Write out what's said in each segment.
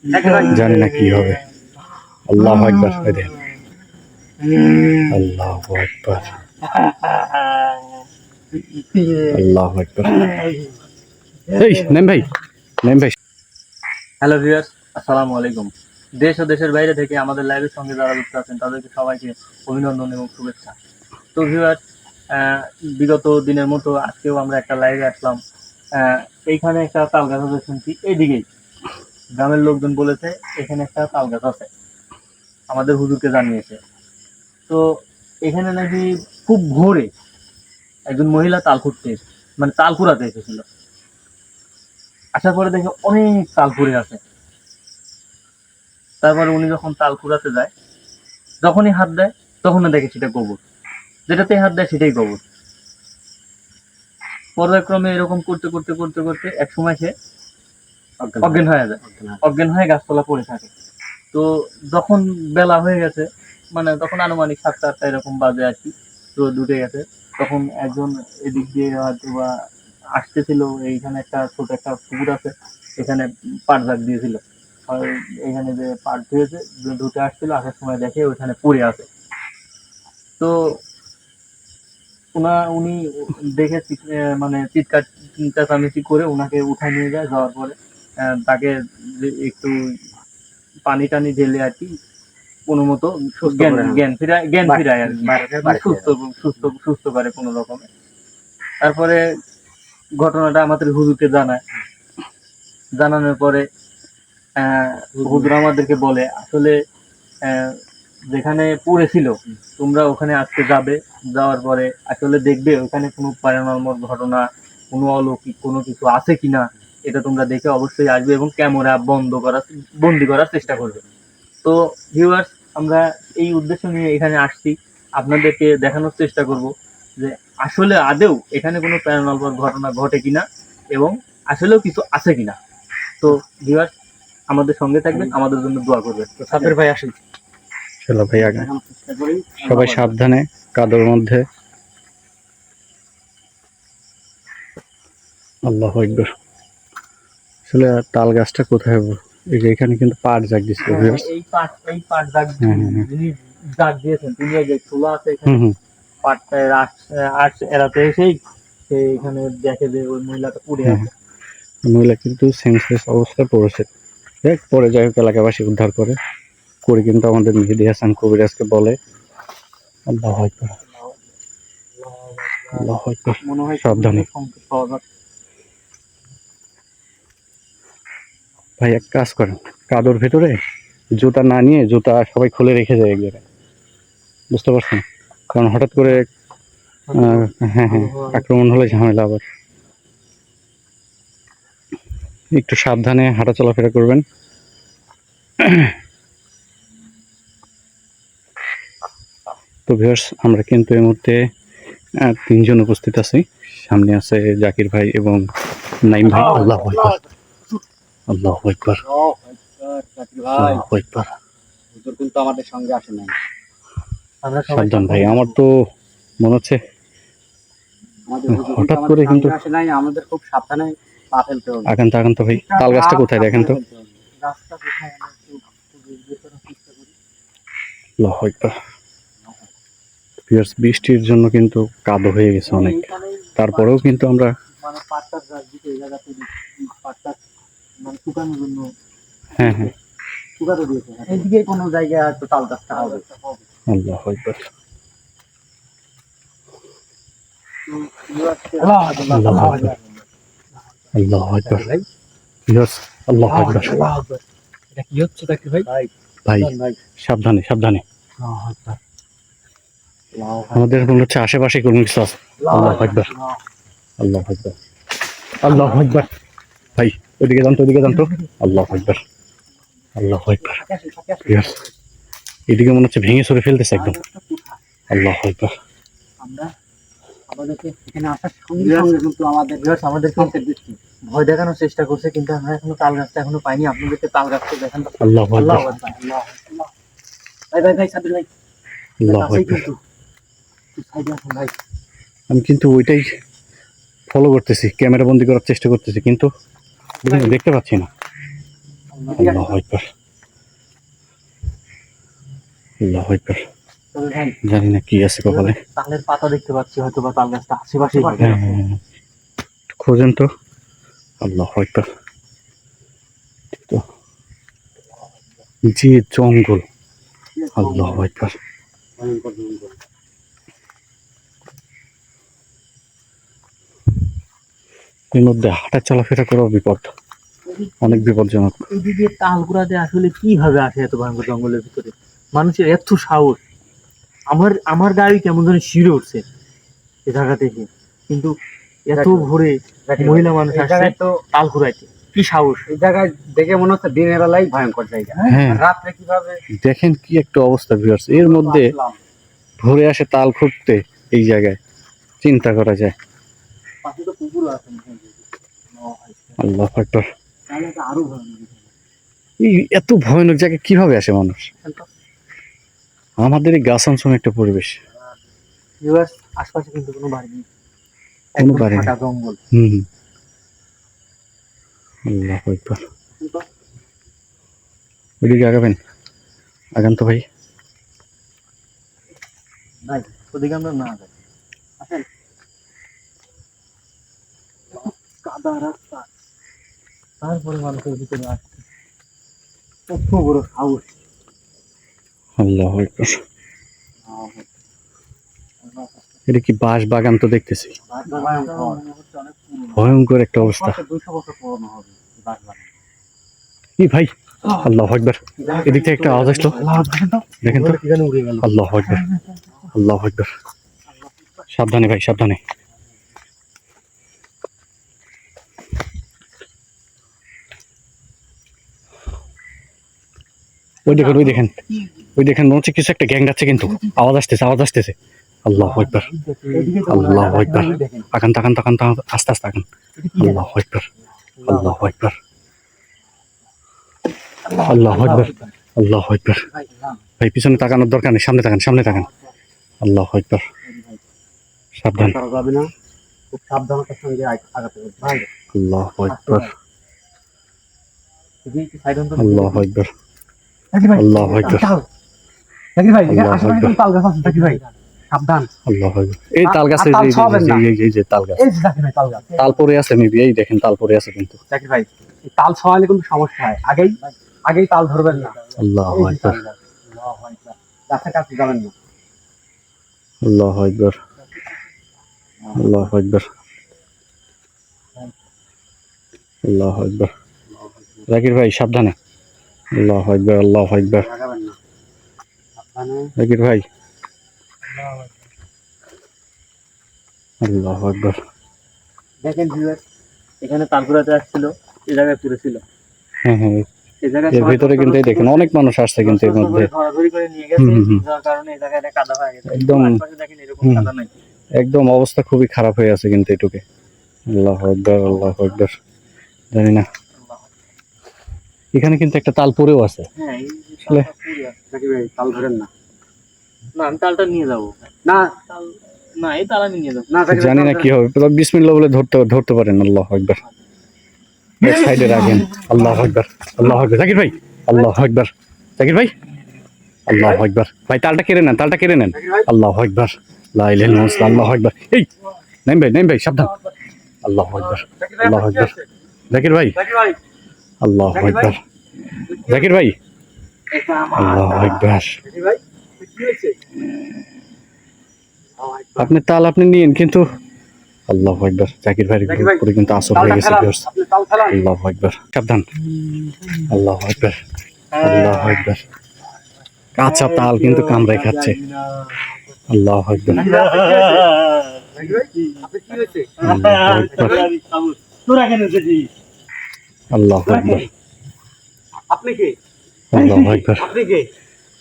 জানি না কি হবে। আল্লাহু আকবার, আল্লাহু আকবার, আল্লাহু আকবার। এই নেম ভাই, নেম ভাই। হ্যালো ভিউয়ার্স, আসসালামু আলাইকুম। দেশ ও দেশের বাইরে থেকে আমাদের লাইভের সঙ্গে যারা যুক্ত আছেন তাদেরকে সবাইকে অভিনন্দন এবং শুভেচ্ছা। তো ভিউয়ার্স, বিগত দিনের মতো আজকেও আমরা একটা লাইভে আসলাম। এইখানে একটা তাল গাছ আছে শুনছি, এইদিকেই গ্রামের লোকজন বলেছে এখানে একটা তাল গাছ আছে, আমাদের হুজুরকে জানিয়েছে। তো এখানে নাকি খুব ভোরে একজন মহিলা তাল খুঁড়তে মানে তাল কুড়াতে এসেছিল। আসার পরে দেখে অনেক তাল পড়ে আছে। তারপরে উনি যখন তাল কুড়াতে যায়, যখনই হাত দেয় তখনই দেখে সেটা গোবর, যেটাতেই হাত দেয় সেটাই গোবর। পর্যায়ক্রমে এরকম করতে করতে করতে করতে এক সময় সে অজ্ঞান হয়ে যায়, অজ্ঞান হয়ে গাছতলা পড়ে থাকে। তো যখন বেলা হয়ে গেছে, মানে তখন আনুমানিক 7টা-8টা এরকম বাজে আর কি, রোদ উঠে গেছে, তখন একজন এদিক দিয়ে হয়তো বা আসতেছিল। এইখানে একটা ছোট একটা পুকুর আছে, এখানে পাট জাগ দিয়েছিল। আর এখানে যে পাট ধুয়েছে, ধুতে আসছিল, আসার সময় দেখে ওইখানে পড়ে আছে। তো উনি দেখে মানে চিৎকার চেঁচামেচি করে ওনাকে উঠায় নিয়ে যায়। যাওয়ার পরে তাকে যে একটু পানি টানি ঢেলে আর কি কোনো মতো জ্ঞান ফিরায় আর কি, মানে সুস্থ সুস্থ সুস্থ করে কোনো রকমে। তারপরে ঘটনাটা আমাদের হুজুরকে জানায়। জানানোর পরে হুজুর আমাদেরকে বলে আসলে আহ, যেখানে পড়েছিল তোমরা ওখানে আজকে যাবে, যাওয়ার পরে আসলে দেখবে ওখানে কোনো প্যারানর্মাল ঘটনা, কোনো অলৌকিক কোনো কিছু আছে কিনা, এটা তোমরা দেখে অবশ্যই আসবে এবং ক্যামেরা বন্দি করার চেষ্টা করবে। তো ভিউয়ার্স, আমরা এই উদ্দেশ্য নিয়ে এখানে আসছি, আপনাদেরকে দেখানোর চেষ্টা করব যে আসলে আদেও এখানে কোনো প্যারানর্মাল ঘটনা ঘটে কিনা এবং আসলেও কিছু আছে কিনা। তো ভিউয়ার্স, আমাদের সঙ্গে থাকবেন, আমাদের জন্য দোয়া করবেন। তো সাব্বির ভাই আসেন। চলো ভাই আগে, সবাই সাবধানে, কাদোর মধ্যে। আল্লাহু আকবার। আসলে তাল গাছটা কোথায়? এই যে এখানে কিন্তু পাট জাগ দিচ্ছে। এই পাট দাগ যিনি দাগ দিয়েছেন তিনি এই যে চুলা আছে এখানে পাটটা আট এড়াতে এসেই সে এখানে দেখে যে ওই মহিলাটা পড়ে আছে। মহিলা কিন্তু সেন্সলেস অবস্থায় পড়েছে। দেখ পরে যাই হোক এলাকাবাসী উদ্ধার করে কিন্তু আমাদের মেহেদী হাসান কবিরাজকে বলে। আল্লাহু আকবার, আল্লাহু আকবার। মনে হয় সাবধানে সংকেত পাওয়া যাচ্ছে। ভাই, এক কাজ করেন, কাদোর ভেতরে জুতা না নিয়ে জুতা সবাই খুলে রেখে যায় এক জায়গায়, বুঝতে পারছেন? কারণ হঠাৎ করে হ্যাঁ হ্যাঁ আক্রমণ হলে ঝামেলা আবার। একটু সাবধানে হাঁটা চলাফেরা করবেন। তো ভিউয়ার্স, আমরা কিন্তু এই মুহূর্তে 3জন উপস্থিত আছি। সামনে আছে জাকির ভাই এবং নাইম ভাই। আল্লাহু আকবার, আল্লাহু আকবার, আল্লাহু আকবার। হুজুর কিন্তু আমাদের সঙ্গে আসে নাই। সাবধান ভাই, আমার তো মনে হচ্ছে হঠাৎ করে কিন্তু আসে নাই, আমাদের খুব সাবধানে পা ফেলতে হবে। আকান্ত ভাই, তাল গাছটা কোথায় দেখেন তো? রাস্তা কোথায় আমরা একটু বের করার চেষ্টা করি। আল্লাহু আকবার। ভিউয়ার্স, বৃষ্টির জন্য কিন্তু কাদো হয়ে গেছে অনেক, তারপরেও কিন্তু আমরা মানে পাটটার গাছ দিতে এই জায়গাতে পাটটা মানে শুকানোর জন্য হ্যাঁ হ্যাঁ শুকাতে দিয়েছে। এইদিকে কোনো জায়গায় হয়তো তাল গাছটা হবে। আল্লাহু আকবার, আল্লাহু আকবার, আল্লাহু আকবার। ভিউয়ার্স, আল্লাহু আকবার। এটা কি হচ্ছে জাকির ভাই? ভাই সাবধানে সাবধানে, আমাদের মনে হচ্ছে আশেপাশে কোনো কিছু আছে। আল্লাহু আকবার, আল্লাহু আকবার, আল্লাহু আকবার। ভাই ওইদিকে যান তো, ওইদিকে যান তো। আল্লাহু আকবার, আল্লাহু আকবার। ভিউয়ার্স, এদিকে মনে হচ্ছে ভেঙে চুরে ফেলতেছে একদম। আল্লাহু আকবার। আমরা আমাদেরকে এখানে আসার সঙ্গে সঙ্গে কিন্তু আমাদেরকে ভয় দেখানোর চেষ্টা করছে, কিন্তু আমরা এখনো তাল গাছটা এখনো পাইনি। আপনাদেরকে তাল গাছটা দেখান। আল্লাহু আকবার, ভাই ভাই ভাই সাবির ভাই, আল্লাহু আকবার। কিন্তু সাইডে আসুন ভাই। আমি কিন্তু ওইটাই ফলো করতেছি, ক্যামেরা বন্দি করার চেষ্টা করতেছি, কিন্তু দেখতে পাচ্ছি না। আল্লাহু আকবার, আল্লাহু আকবার। তবে ভাই জানি না কি আছে কপালে। তালের পাতা দেখতে পাচ্ছি, হয়তো বা তাল গাছটা আশেপাশে হ্যাঁ, হ্যাঁ, খোঁজেন তো। আল্লাহু আকবার। তো যে জঙ্গল, আল্লাহু আকবার। এর মধ্যে হাঁটা চলাফেরা করাও বিপদ, অনেক বিপজ্জনক। এদিকে তালগুড়াতে আসলে কিভাবে আসে এত ভয়ঙ্কর জঙ্গলের ভিতরে? মানুষের এত সাহস! আমার গাড়ি কেমন ধরে শিউরে উঠছে এ জায়গা থেকে, কিন্তু এত ভোরে মহিলা মানুষ আসছে তো তাল ঘুরাইতে, কি সাহস! এই জায়গায় দেখে মনে হচ্ছে দিনের বেলায় ভয়ঙ্কর জায়গা, হ্যাঁ, রাত্রে কিভাবে দেখেন কি একটা অবস্থা ভিউয়ার্স, এর মধ্যে আসলাম। ভোরে আসে তাল খুঁড়তে এই জায়গায়, চিন্তা করা যায়। পাশে তো পুকুর আছে, আল্লাহু আকবার। তাহলে তো আরো ভয়ানক। এই এত ভয়ানক জায়গায় কিভাবে আসে মানুষ? আমাদের এই গাছাঞ্চম একটা পরিবেশ, ভিউয়ার্স, আশপাশে কিন্তু কোনো বাড়ি নেই, কোনো একদম বাড়ি নেই। ফাঁকা জঙ্গল। হুম, আল্লাহু আকবার। ওইদিকে আগাবেন, আগান তো ভাই। ভাই ওদিকে আমরা না যাই, আসেন। কাদা রাস্তা, তারপরে মানুষের ভিতরে আসছে, কত বড় সাহস! আল্লাহু আকবার। এটা কি বাঁশ বাগান তো দেখতেছি, ভয়ঙ্কর একটা অবস্থা। 200 বছর পুরনো হবে এই বাগান। কি ভাই, আল্লাহু আকবার। এদিক থেকে একটা আওয়াজ আসলো, দেখেন তো। এখানে উড়ে গেল। আল্লাহু আকবার, আল্লাহু আকবার। সাবধানে ভাই, সাবধানে। ওই দেখেন, ওই দেখেন, ওই দেখেন, মনে হচ্ছে কিছু একটা গ্যাং যাচ্ছে, কিন্তু আওয়াজ আসতেছে, আওয়াজ আসতেছে। আল্লাহু আকবার, আল্লাহু আকবার। আগান তাকান, তাকান তাকান, আস্তে আস্তে আগান। আল্লাহু আকবার, আল্লাহু আকবার, আল্লাহু আকবার, আল্লাহু আকবার। ভাই পিছনে তাকানোর দরকার নেই, সামনে তাকান, সামনে তাকান। আল্লাহু আকবার, সাবধান। করা যাবে না, খুব সাবধানতার সঙ্গে আগাতে হবে ভাই। আল্লাহু আকবার, এদিকে সাইড অন তো আল্লাহু আকবার, জাকির ভাই, আল্লাহু আকবার, তাল। জাকির ভাই, এখানে আল্লাহু আশেপাশে আকবার। কিন্তু তাল গাছ আছে, জাকির ভাই সাবধান। আল্লাহু আকবার। এই তাল গাছ, আর তাল ছোঁয়াবেন না। এই যে তাল গাছ, এই যে জাকির ভাই তাল গাছ, তাল পরে আছে মেবি, এই দেখেন তাল পরে আছে কিন্তু। জাকির ভাই এই তাল ছোঁয়ালে কিন্তু সমস্যা হয়, আগেই আগেই তাল ধরবেন না। আল্লাহু এই যে আকবার, তাল গাছ, আল্লাহু আকবার। গাছের কাছে যাবেন না। আল্লাহু আকবার, আল্লাহু আকবার, আল্লাহু আকবার। জাকির ভাই সাবধানে। আল্লাহু আকবার, আল্লাহু আকবার। লাগাবেন না, সাবধানে। জাকির ভাই, আল্লাহু আকবার। দেখেন ভিউয়ার, এখানে তালগুড়াতে আসছিল, এই জায়গায় পড়েছিল। হ্যাঁ, হ্যাঁ, এই জায়গায় এর ভিতরে কিন্তু এই দেখেন অনেক মানুষ আসছে কিন্তু এর মধ্যে। ধরাধরি করে নিয়ে গেছে, হুম, হুম। যার কারণে এই জায়গাটা কাদা হয়ে গেছে। একদম। আশপাশে দেখেন এরকম হুম। কাদা নাই। একদম অবস্থা খুবই খারাপ হয়ে আছে কিন্তু এটুকে। আল্লাহু আকবার, আল্লাহু আকবার। জানি না, এখানে কিন্তু একটা তাল পরেও আছে। হ্যাঁ, এই যে আসলে- তালটা পুড়ে আছে। জাকির ভাই তাল ধরেন না। না, আমি তালটা নিয়ে যাবো। না তাল, না এই তাল আমি নিয়ে যাবো। না জাকির ভাই, জানি তাল না ধরেন কি হবে, তবে বিসমিল্লাহ বলে ধরতে পারেন। আল্লাহু আকবার। এক সাইডে রাখেন। আল্লাহু আকবার, আল্লাহু আকবার। জাকির ভাই, আল্লাহু আকবার। জাকির ভাই, আল্লাহু আকবার। ভাই তালটা কেড়ে নেন, তালটা কেড়ে নেন। আল্লাহু আকবার, লা ইলাহা ইল্লাল্লাহ, আল্লাহু আকবার। এই নাইম ভাই, নাইম ভাই সাবধান। আল্লাহু আকবার, আল্লাহু আকবার। জাকির ভাই, জাকির ভাই, আল্লাহু আকবার। জাকির ভাই, এটা আমার আল্লাহু আকবার। জাকির ভাই কি হয়েছে? আপনি তাল আপনি নিয়েন, কিন্তু আল্লাহু আকবার। জাকির ভাইয়ের জাকির ভাই, উপরে কিন্তু আসর হয়ে তালটা গেছে ফেলান, ভিউয়ার্স। আপনি তাল ফেলান। আল্লাহু আকবার, সাবধান। আল্লাহু আকবার, আল্লাহু আকবার। কাঁচা তাল কিন্তু কামড়ায় খাচ্ছে। আল্লাহু আকবার, জাকির ভাই, আপনি কি হয়েছে? আল্লাহু আকবার, তোরা কেন এসেছিস? আল্লাহু আকবার, আপনি কে? আল্লাহু আকবার। আপনি কে?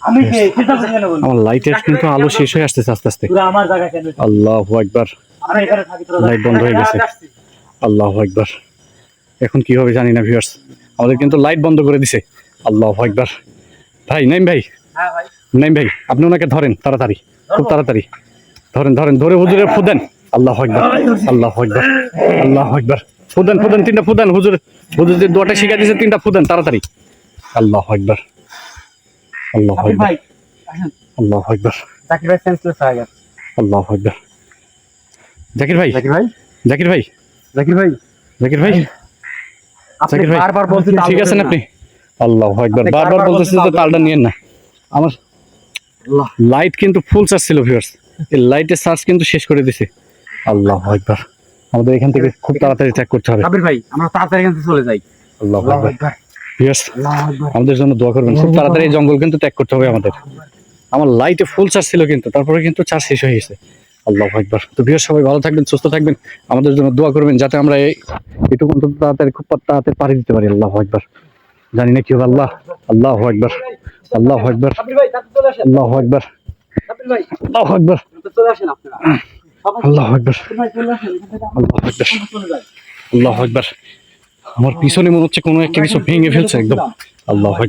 আমি কে? সেটা তো কেন বলবি? আমার লাইটের কিন্তু আলো শেষ হয়ে আসতেছে আস্তে আস্তে। তোরা আমার জায়গা কেন এসেছিস? আল্লাহু আকবার, আমরা এখানে থাকি, তোরা লাইট বন্ধ হয়ে গেছে। আল্লাহু আকবার। এখন কি হবে জানি না ভিউয়ার্স, আমাদের কিন্তু লাইট বন্ধ করে দিছে। আল্লাহু আকবার। ভাই নাইম ভাই, হ্যাঁ ভাই, নাইম ভাই, আপনি ওনাকে ধরেন তাড়াতাড়ি, খুব তাড়াতাড়ি ধরেন, ধরেন, ধরে হুজুরের ফুদেন। আল্লাহু আকবার, আল্লাহু আকবার, আল্লাহু আকবার। ফুদেন, ফুদেন, তিনটা ফুদেন। হুজুর, হুজুর যে দোয়াটা শিখা দিয়েছে, তিনটা ফুদেন তাড়াতাড়ি। আল্লাহু আকবার, আল্লাহু সাব্বির আকবার, ভাই আসেন। আল্লাহু আকবার, জাকির ভাই সেন্সলেস হয়ে গেছে। আল্লাহু আকবার। জাকির ভাই, জাকির ভাই, জাকির ভাই, জাকির ভাই, জাকির ভাই, আপনি জাকির ভাই, বারবার বলছেন তাল ঠিক আছেন ধরবেন না। আপনি? আল্লাহু আকবার, আপনি বারবার বারবার বলতেছি বলছেন তো তালটা নিয়েন না। আমার আল্লাহ। লাইট কিন্তু ফুল চার্জ ছিল ভিউয়ার্স, এই লাইটের চার্জ কিন্তু শেষ করে দিছে। আল্লাহু আকবার, আমাদের এখান থেকে খুব তাড়াতাড়ি ত্যাগ করতে হবে। সাব্বির ভাই আমরা তাড়াতাড়ি এখান থেকে চলে যাই। আল্লাহু আল্লাহু আকবার। আকবার, ভিউয়ার্স আল্লাহু আকবার। আমাদের জন্য দোয়া করবেন, খুব তাড়াতাড়ি এই জঙ্গল কিন্তু ত্যাগ করতে হবে আমাদের। আমার লাইটে ফুল চার্জ ছিল কিন্তু তারপরে কিন্তু চার্জ শেষ হয়ে গেছে। আল্লাহু আকবার। তো ভিউয়ার্স সবাই ভালো থাকবেন, সুস্থ থাকবেন, আমাদের জন্য দোয়া করবেন যাতে আমরা এটুকু অন্তত তাড়াতাড়ি খুব তাড়াতাড়ি পাড়ি দিতে পারি। আল্লাহু আকবার। জানি না কি হবে। আল্লাহু আকবার, আল্লাহু আকবার, সাব্বির ভাই তাড়াতাড়ি চলে আসেন। আল্লাহু আকবার, সাব্বির ভাই আল্লাহু আকবার, তাড়াতাড়ি চলে আসেন আপনারা। সবাই আল্লাহু আকবার, সাব্বির ভাই চলে আসেন, এখান থেকে আল্লাহু আকবার, আমরা চলে যাই। আল্লাহু আকবার। আমার পিছনে মনে হচ্ছে কোনো একটা কিছু ভেঙে ফেলছে একদম। আল্লাহু আকবার।